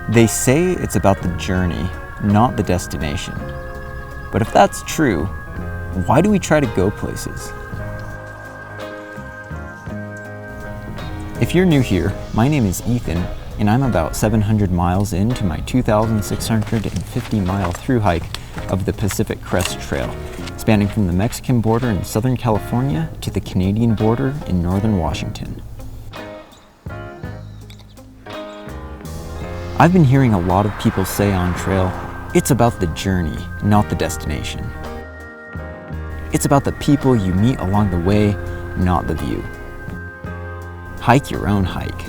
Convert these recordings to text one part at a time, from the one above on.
They say it's about the journey, not the destination. But if that's true, why do we try to go places? If you're new here, my name is Ethan, and I'm about 700 miles into my 2,650-mile through hike of the Pacific Crest Trail, spanning from the Mexican border in Southern California to the Canadian border in Northern Washington. I've been hearing a lot of people say on trail, it's about the journey, not the destination. It's about the people you meet along the way, not the view. Hike your own hike.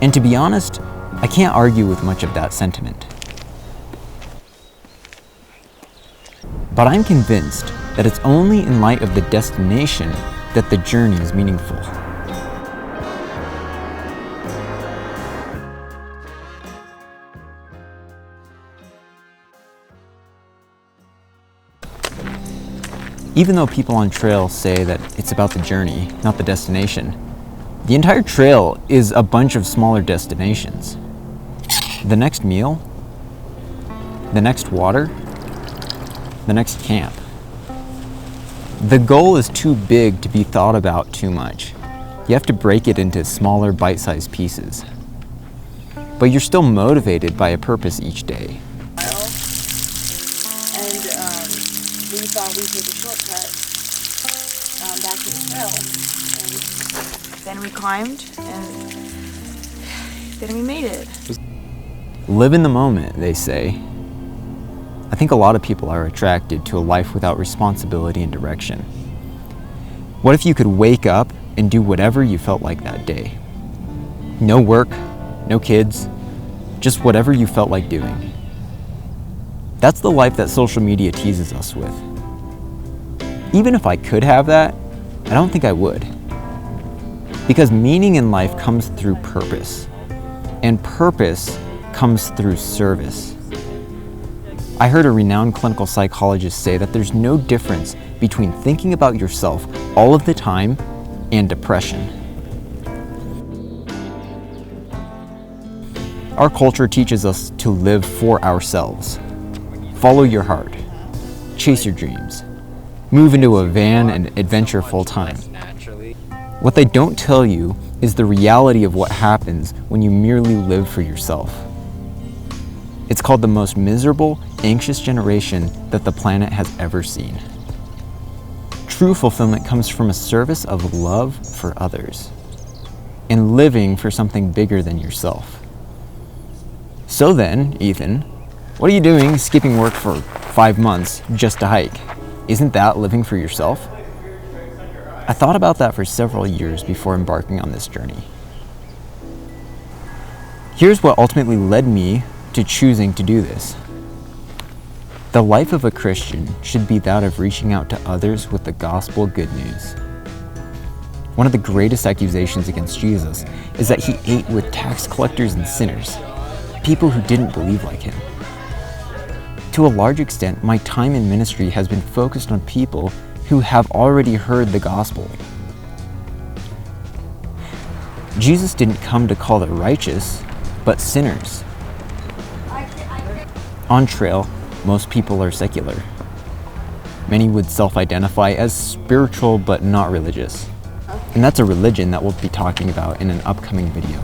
And to be honest, I can't argue with much of that sentiment. But I'm convinced that it's only in light of the destination that the journey is meaningful. Even though people on trail say that it's about the journey, not the destination, the entire trail is a bunch of smaller destinations. The next meal, the next water, the next camp. The goal is too big to be thought about too much. You have to break it into smaller bite-sized pieces. But you're still motivated by a purpose each day. We thought we'd take a shortcut back to the trail. And then we climbed, and then we made it. Live in the moment, they say. I think a lot of people are attracted to a life without responsibility and direction. What if you could wake up and do whatever you felt like that day? No work, no kids, just whatever you felt like doing. That's the life that social media teases us with. Even if I could have that, I don't think I would. Because meaning in life comes through purpose, and purpose comes through service. I heard a renowned clinical psychologist say that there's no difference between thinking about yourself all of the time and depression. Our culture teaches us to live for ourselves. Follow your heart, chase your dreams, move into a van and adventure full time. What they don't tell you is the reality of what happens when you merely live for yourself. It's called the most miserable, anxious generation that the planet has ever seen. True fulfillment comes from a service of love for others and living for something bigger than yourself. So then, Ethan, what are you doing skipping work for 5 months just to hike? Isn't that living for yourself? I thought about that for several years before embarking on this journey. Here's what ultimately led me to choosing to do this. The life of a Christian should be that of reaching out to others with the gospel good news. One of the greatest accusations against Jesus is that he ate with tax collectors and sinners, people who didn't believe like him. To a large extent, my time in ministry has been focused on people who have already heard the gospel. Jesus didn't come to call the righteous, but sinners. On trail, most people are secular. Many would self-identify as spiritual but not religious. And that's a religion that we'll be talking about in an upcoming video.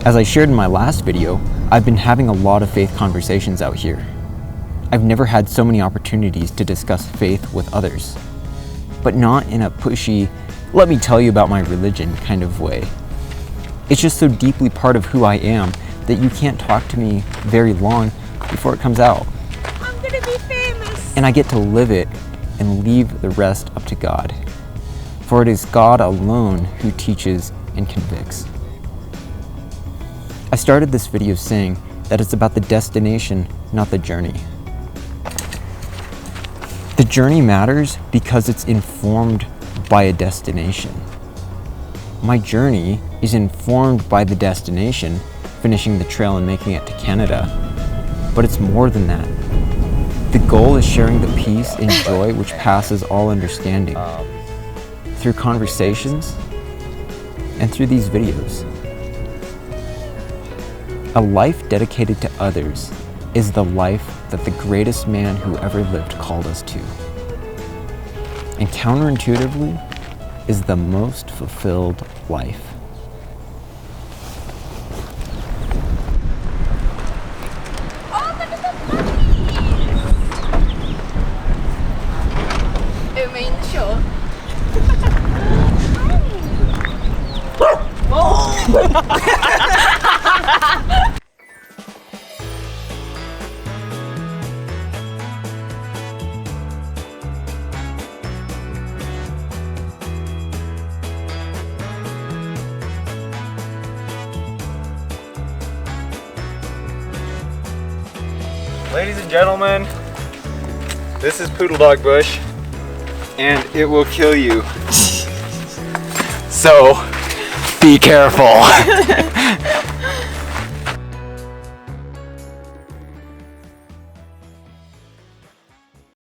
As I shared in my last video, I've been having a lot of faith conversations out here. I've never had so many opportunities to discuss faith with others, but not in a pushy, let me tell you about my religion kind of way. It's just so deeply part of who I am that you can't talk to me very long before it comes out. I'm gonna be famous! And I get to live it and leave the rest up to God. For it is God alone who teaches and convicts. I started this video saying that it's about the destination, not the journey. The journey matters because it's informed by a destination. My journey is informed by the destination, finishing the trail and making it to Canada. But it's more than that. The goal is sharing the peace and joy which passes all understanding through conversations and through these videos. A life dedicated to others is the life that the greatest man who ever lived called us to. And counterintuitively is the most fulfilled life. Ladies and gentlemen, this is Poodle Dog Bush, and it will kill you. So, be careful.